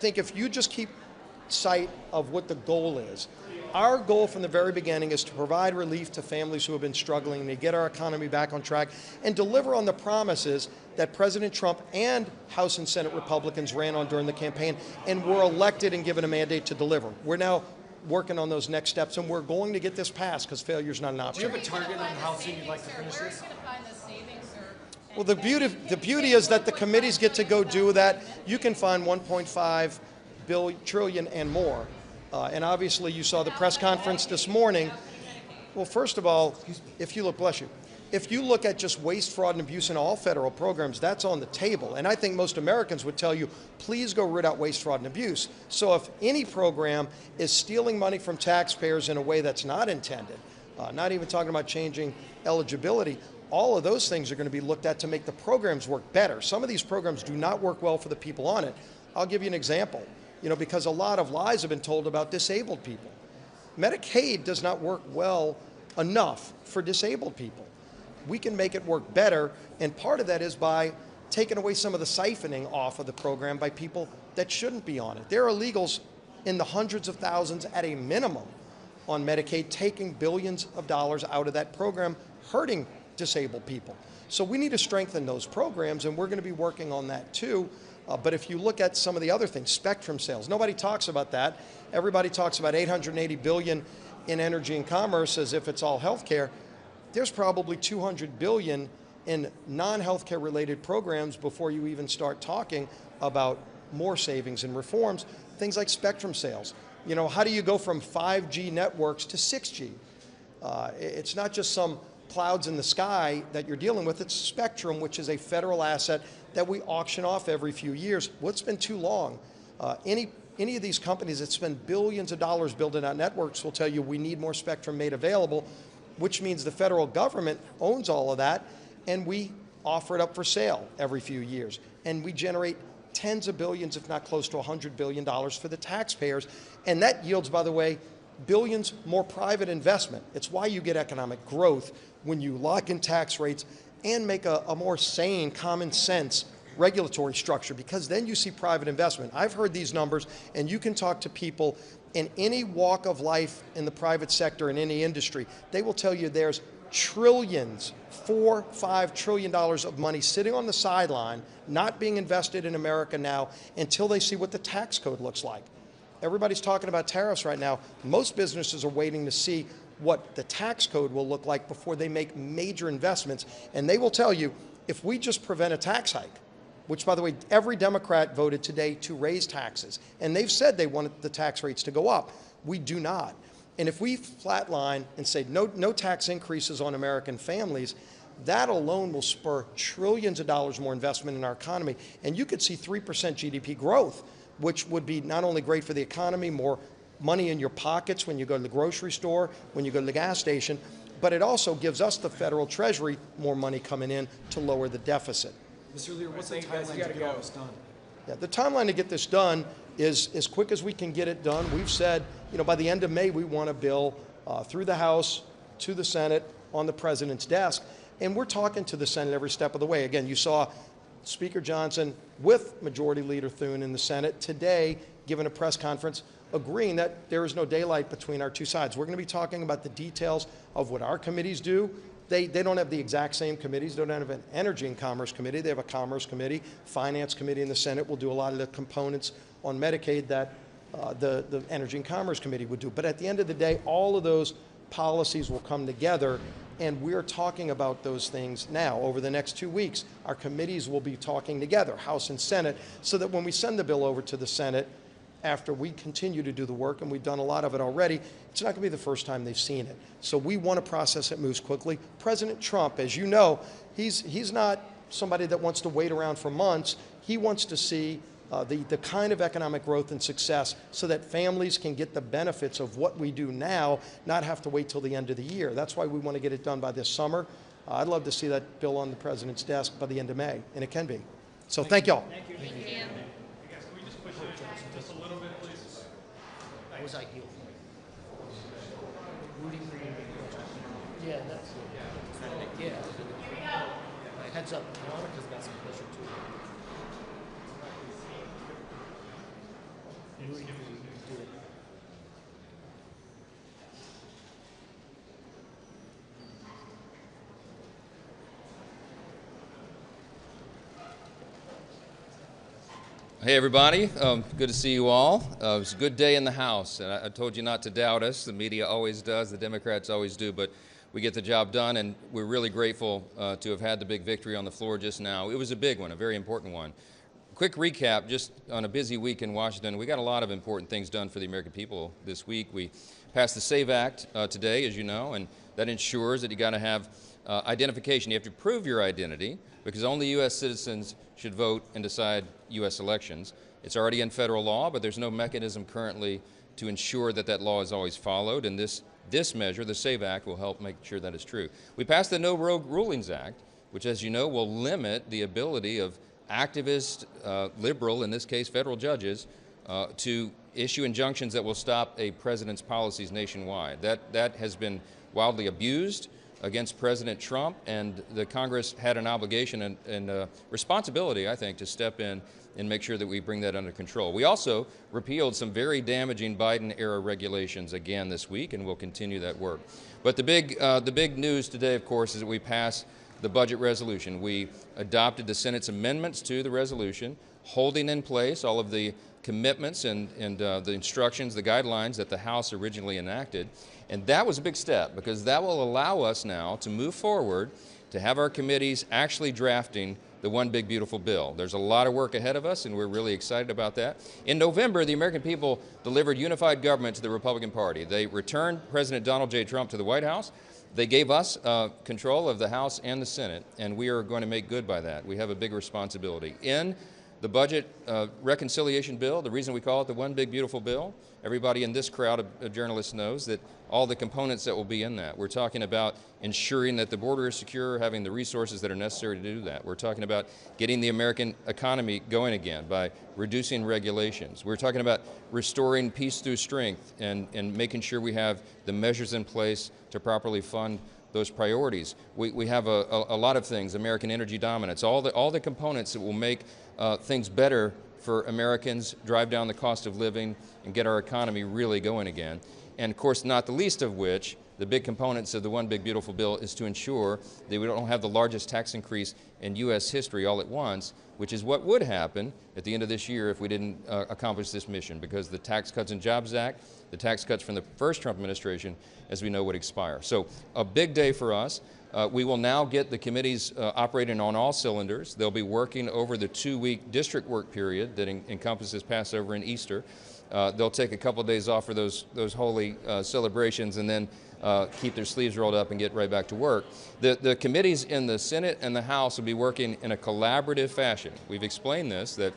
think if you just keep sight of what the goal is, our goal from the very beginning is to provide relief to families who have been struggling, to get our economy back on track, and deliver on the promises that President Trump and House and Senate Republicans ran on during the campaign and were elected and given a mandate to deliver. We're now working on those next steps, and we're going to get this passed because failure is not an option. Do you have a target on how soon you'd like to finish this? Well, the beauty is that the committees get to go do that. You can find 1.5 trillion and more. And obviously you saw the press conference this morning. Well, first of all, if you look, bless you, if you look at just waste, fraud, and abuse in all federal programs, that's on the table. And I think most Americans would tell you, please go root out waste, fraud, and abuse. So if any program is stealing money from taxpayers in a way that's not intended, not even talking about changing eligibility, all of those things are going to be looked at to make the programs work better. Some of these programs do not work well for the people on it. I'll give you an example. Because a lot of lies have been told about disabled people. Medicaid does not work well enough for disabled people. We can make it work better, and part of that is by taking away some of the siphoning off of the program by people that shouldn't be on it. There are illegals in the hundreds of thousands at a minimum on Medicaid, taking billions of dollars out of that program, hurting disabled people. So we need to strengthen those programs, and we're going to be working on that too. But if you look at some of the other things, spectrum sales, nobody talks about that. Everybody talks about $880 billion in energy and commerce as if it's all healthcare. There's probably $200 billion in non-healthcare related programs before you even start talking about more savings and reforms. Things like spectrum sales. How do you go from 5G networks to 6G? It's not just some clouds in the sky that you're dealing with. It's spectrum, which is a federal asset that we auction off every few years. What's been too long? Any of these companies that spend billions of dollars building out networks will tell you we need more spectrum made available, which means the federal government owns all of that, and we offer it up for sale every few years. And we generate tens of billions, if not close to $100 billion for the taxpayers. And that yields, by the way, billions more private investment. It's why you get economic growth when you lock in tax rates and make a more sane, common sense regulatory structure, because then you see private investment. I've heard these numbers, and you can talk to people in any walk of life in the private sector, in any industry. They will tell you there's trillions, $4-5 trillion of money sitting on the sideline, not being invested in America now until they see what the tax code looks like. Everybody's talking about tariffs right now. Most businesses are waiting to see what the tax code will look like before they make major investments. And they will tell you, if we just prevent a tax hike, which, by the way, every Democrat voted today to raise taxes, and they've said they wanted the tax rates to go up. We do not. And if we flatline and say no tax increases on American families, that alone will spur trillions of dollars more investment in our economy. And you could see 3% GDP growth, which would be not only great for the economy, more money in your pockets when you go to the grocery store, when you go to the gas station, but it also gives us, the federal treasury, more money coming in to lower the deficit. Mr. Leader, what's the timeline to get all this done? Yeah, the timeline to get this done is as quick as we can get it done. We've said, by the end of May, we want a bill through the House to the Senate on the president's desk, and we're talking to the Senate every step of the way. Again, you saw Speaker Johnson with Majority Leader Thune in the Senate today giving a press conference agreeing that there is no daylight between our two sides. We're going to be talking about the details of what our committees do. They don't have the exact same committees. They don't have an Energy and Commerce Committee. They have a Commerce Committee. Finance Committee in the Senate will do a lot of the components on Medicaid that the Energy and Commerce Committee would do. But at the end of the day, all of those policies will come together, and we're talking about those things now. Over the next 2 weeks, our committees will be talking together, House and Senate, so that when we send the bill over to the Senate, after we continue to do the work, and we've done a lot of it already, it's not going to be the first time they've seen it. So we want a process that moves quickly. President Trump, as you know, he's not somebody that wants to wait around for months. He wants to see the kind of economic growth and success so that families can get the benefits of what we do now, not have to wait till the end of the year. That's why we want to get it done by this summer. I'd love to see that bill on the president's desk by the end of May, and it can be. So thank y'all. Thank you. Thank you. Just a little bit, please. That was ideal. Rooting for you. Yeah, that's it. Yeah. Heads up. Monica's got some pressure too. and we can do it. Hey everybody, good to see you all. It was a good day in the House, and I told you not to doubt us. The media always does, the Democrats always do, but we get the job done, and we're really grateful to have had the big victory on the floor just now. It was a big one, a very important one. Quick recap, just on a busy week in Washington, we got a lot of important things done for the American people this week. We passed the SAVE Act today, as you know, and that ensures that you got to have identification. You have to prove your identity, because only U.S. citizens should vote and decide U.S. elections. It's already in federal law, but there's no mechanism currently to ensure that that law is always followed, and this measure, the SAVE Act, will help make sure that is true. We passed the No Rogue Rulings Act, which, as you know, will limit the ability of activist, liberal, in this case federal judges, to issue injunctions that will stop a president's policies nationwide. That has been wildly abused against President Trump, and the Congress had an obligation and responsibility, I think, to step in and make sure that we bring that under control. We also repealed some very damaging Biden-era regulations again this week, and we'll continue that work. But the big news today, of course, is that we passed the budget resolution. We adopted the Senate's amendments to the resolution, holding in place all of the commitments and the instructions, the guidelines that the House originally enacted. And that was a big step, because that will allow us now to move forward, to have our committees actually drafting the one big beautiful bill. There's a lot of work ahead of us, and we're really excited about that. In November, the American people delivered unified government to the Republican Party. They returned President Donald J. Trump to the White House. They gave us control of the House and the Senate, and we are going to make good by that. We have a big responsibility. In the budget reconciliation bill, the reason we call it the one big beautiful bill, everybody in this crowd of journalists knows that all the components that will be in that. We're talking about ensuring that the border is secure, having the resources that are necessary to do that. We're talking about getting the American economy going again by reducing regulations. We're talking about restoring peace through strength and making sure we have the measures in place to properly fund those priorities. We have a lot of things, American energy dominance, all the components that will make things better for Americans, drive down the cost of living, and get our economy really going again. And of course, not the least of which, the big components of the one big beautiful bill is to ensure that we don't have the largest tax increase in U.S. history all at once, which is what would happen at the end of this year if we didn't accomplish this mission, because the Tax Cuts and Jobs Act, the tax cuts from the first Trump administration, as we know, would expire. So a big day for us. We will now get the committees operating on all cylinders. They'll be working over the 2-week district work period that encompasses Passover and Easter. They'll take a couple of days off for those holy celebrations, and then keep their sleeves rolled up and get right back to work. The committees in the Senate and the House will be working in a collaborative fashion. We've explained this, that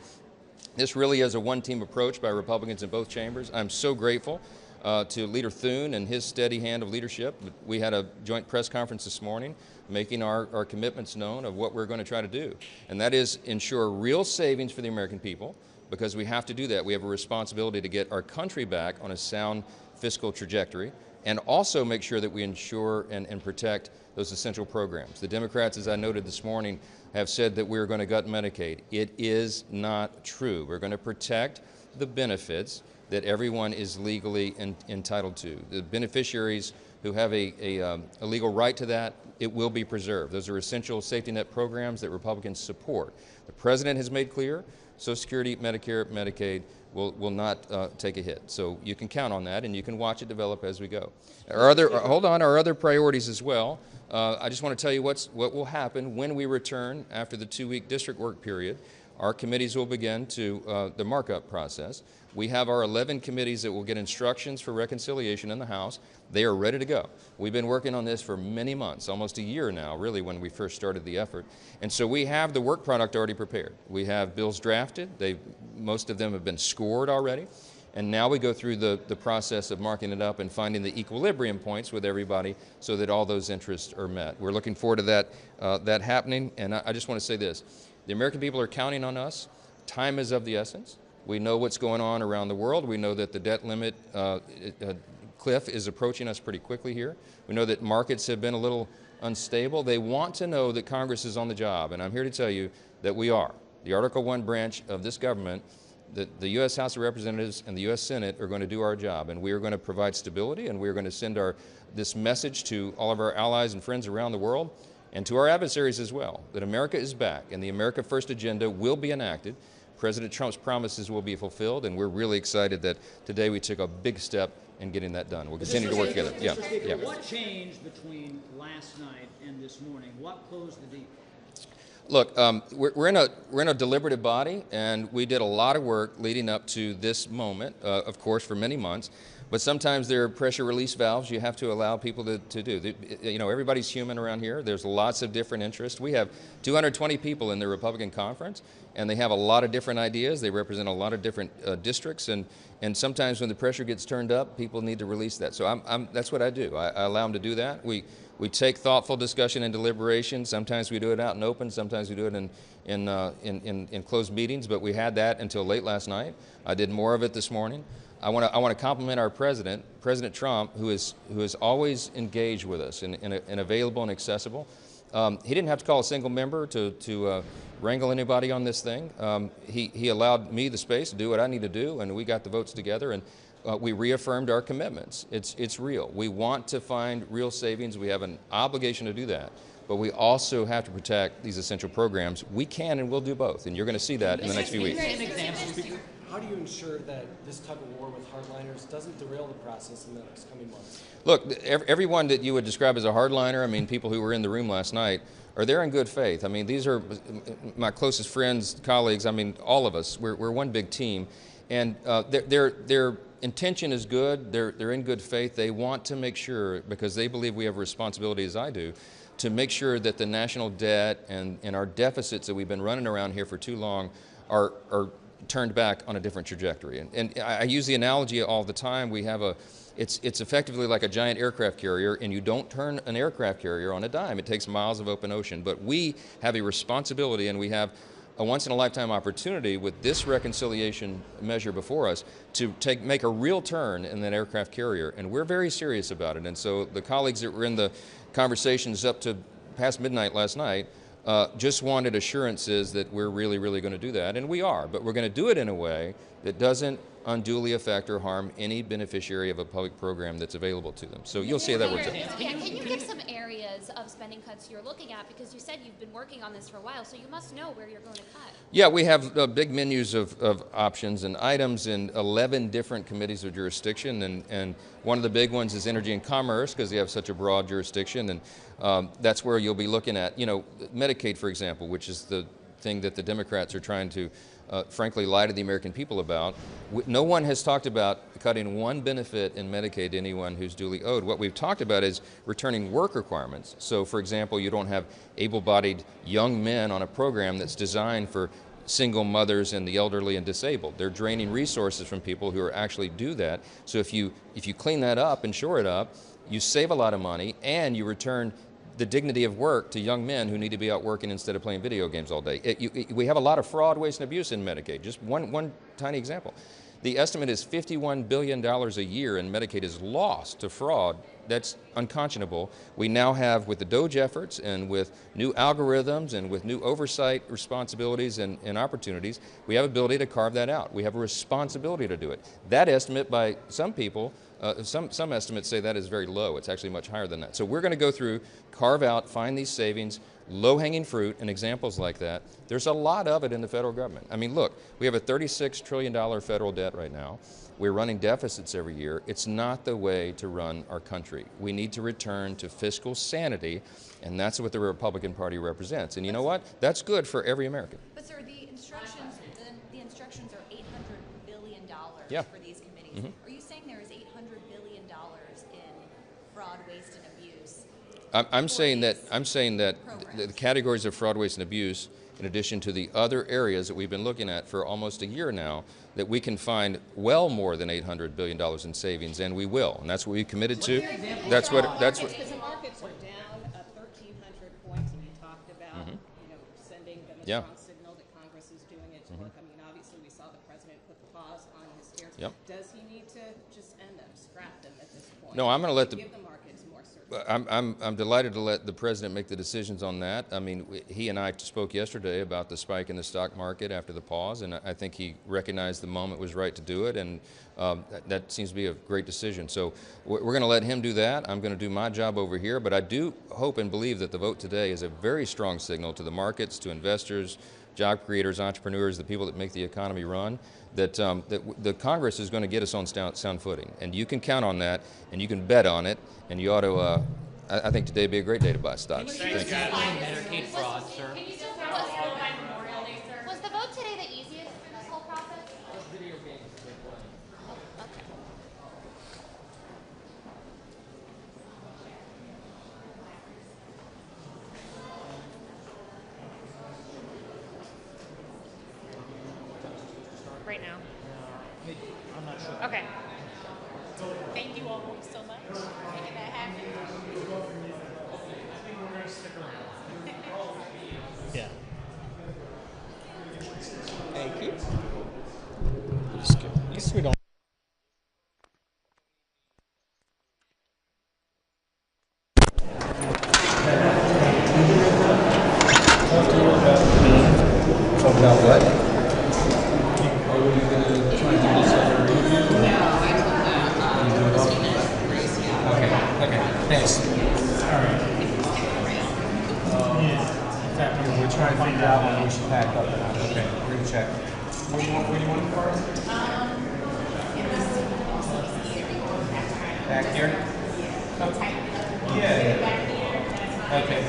this really is a one-team approach by Republicans in both chambers. I'm so grateful to Leader Thune and his steady hand of leadership. We had a joint press conference this morning making our commitments known of what we're going to try to do. And that is ensure real savings for the American people, because we have to do that. We have a responsibility to get our country back on a sound fiscal trajectory, and also make sure that we ensure and protect those essential programs. The Democrats, as I noted this morning, have said that we're going to gut Medicaid. It is not true. We're going to protect the benefits that everyone is legally entitled to. The beneficiaries who have a legal right to that, it will be preserved. Those are essential safety net programs that Republicans support. The President has made clear Social Security, Medicare, Medicaid will not take a hit. So you can count on that, and you can watch it develop as we go. Our other priorities as well. I just want to tell you what will happen when we return after the 2-week district work period. Our committees will begin the markup process. We have our 11 committees that will get instructions for reconciliation in the House. They are ready to go. We've been working on this for many months, almost a year now, really, when we first started the effort. And so we have the work product already prepared. We have bills drafted. Most of them have been scored already. And now we go through the process of marking it up and finding the equilibrium points with everybody so that all those interests are met. We're looking forward to that happening. And I just want to say this. The American people are counting on us. Time is of the essence. We know what's going on around the world. We know that the debt limit cliff is approaching us pretty quickly here. We know that markets have been a little unstable. They want to know that Congress is on the job, and I'm here to tell you that we are. The Article I branch of this government the U.S. House of Representatives and the U.S. Senate are going to do our job, and we are going to provide stability, and we are going to send this message to all of our allies and friends around the world, and to our adversaries as well, that America is back, and the America First agenda will be enacted. President Trump's promises will be fulfilled, and we're really excited that today we took a big step in getting that done. We'll continue to work together. Mr. Speaker, what changed between last night and this morning? What closed the deal? Look, we're in a deliberative body, and we did a lot of work leading up to this moment, of course, for many months. But sometimes there are pressure release valves you have to allow people to do. You know, everybody's human around here. There's lots of different interests. We have 220 people in the Republican conference, and they have a lot of different ideas. They represent a lot of different districts, and sometimes when the pressure gets turned up, people need to release that. So that's what I do. I allow them to do that. We take thoughtful discussion and deliberation. Sometimes we do it out in open. Sometimes we do it in closed meetings. But we had that until late last night. I did more of it this morning. I want to compliment our president, President Trump, who is always engaged with us and available and accessible. He didn't have to call a single member to wrangle anybody on this thing. He allowed me the space to do what I need to do, and we got the votes together, and we reaffirmed our commitments. It's real. We want to find real savings. We have an obligation to do that, but we also have to protect these essential programs. We can and will do both, and you're going to see that in the next few weeks. How do you ensure that this type of war with hardliners doesn't derail the process in the next coming months? Look, everyone that you would describe as a hardliner, I mean, people who were in the room last night, are there in good faith. I mean, these are my closest friends, colleagues. I mean, all of us. We're one big team, and their intention is good. They're in good faith. They want to make sure, because they believe we have a responsibility, as I do, to make sure that the national debt and our deficits that we've been running around here for too long are turned back on a different trajectory. And I use the analogy all the time. We have it's effectively like a giant aircraft carrier, and you don't turn an aircraft carrier on a dime. It takes miles of open ocean. But we have a responsibility, and we have a once-in-a-lifetime opportunity with this reconciliation measure before us to make a real turn in that aircraft carrier, and we're very serious about it. And so the colleagues that were in the conversations up to past midnight last night just wanted assurances that we're really, really going to do that, and we are, but we're going to do it in a way that doesn't unduly affect or harm any beneficiary of a public program that's available to them. So you'll see that works out. Yeah, can you give some areas of spending cuts you're looking at? Because you said you've been working on this for a while, so you must know where you're going to cut. Yeah, we have big menus of options and items in 11 different committees of jurisdiction, and one of the big ones is energy and commerce, because they have such a broad jurisdiction, and that's where you'll be looking at, you know, Medicaid, for example, which is the thing that the Democrats are trying to frankly lie to the American people about. No one has talked about cutting one benefit in Medicaid to anyone who's duly owed. What we've talked about is returning work requirements. So, for example, you don't have able-bodied young men on a program that's designed for single mothers and the elderly and disabled. They're draining resources from people who are actually do that. So if you clean that up and shore it up, you save a lot of money, and you return the dignity of work to young men who need to be out working instead of playing video games all day. We have a lot of fraud, waste, and abuse in Medicaid. Just one tiny example. The estimate is $51 billion a year in Medicaid is lost to fraud. That's unconscionable. We now have, with the DOGE efforts and with new algorithms and with new oversight responsibilities and opportunities, we have ability to carve that out. We have a responsibility to do it. That estimate by some people, some estimates say that is very low. It's actually much higher than that. So we're going to go through, carve out, find these savings, low-hanging fruit, and examples like that. There's a lot of it in the federal government. I mean, look, we have a $36 trillion federal debt right now. We're running deficits every year. It's not the way to run our country. We need to return to fiscal sanity, and that's what the Republican Party represents. And you know what? That's good for every American. But sir, the instructions are $800 billion for these committees. Mm-hmm. Are you saying there is $800 billion in fraud, waste, and abuse? I'm saying that the categories of fraud, waste, and abuse, in addition to the other areas that we've been looking at for almost a year now, that we can find well more than $800 billion in savings, and we will. And that's what we committed to. That's what. Because the markets are down 1,300 points, and you talked about sending them a strong signal that Congress is doing its work. I mean, obviously, we saw the president put the pause on his Yep. Does he need to just end them, scrap them at this point? No, I'm going to let the. Give the markets more certainty. I'm delighted to let the president make the decisions on that. I mean, he and I spoke yesterday about the spike in the stock market after the pause, and I think he recognized the moment was right to do it, and that seems to be a great decision. So we're going to let him do that. I'm going to do my job over here, but I do hope and believe that the vote today is a very strong signal to the markets, to investors, job creators, entrepreneurs, the people that make the economy run, that the Congress is going to get us on sound footing. And you can count on that, and you can bet on it, and you ought to, I think today would be a great day to buy stocks. Thank you. Medicaid fraud, sir. Can you still tell us by Memorial Day, sir? Was the vote today the easiest through this whole process? Video games. Right now. I'm not sure. Okay. Thank you all so much for making that happen. Yeah. Thank you. I guess we don't. About what? Okay, thanks. All right. We're trying to figure out when we should pack up. Okay, we're gonna check. Where do you want the car? Back here? Yeah. Okay.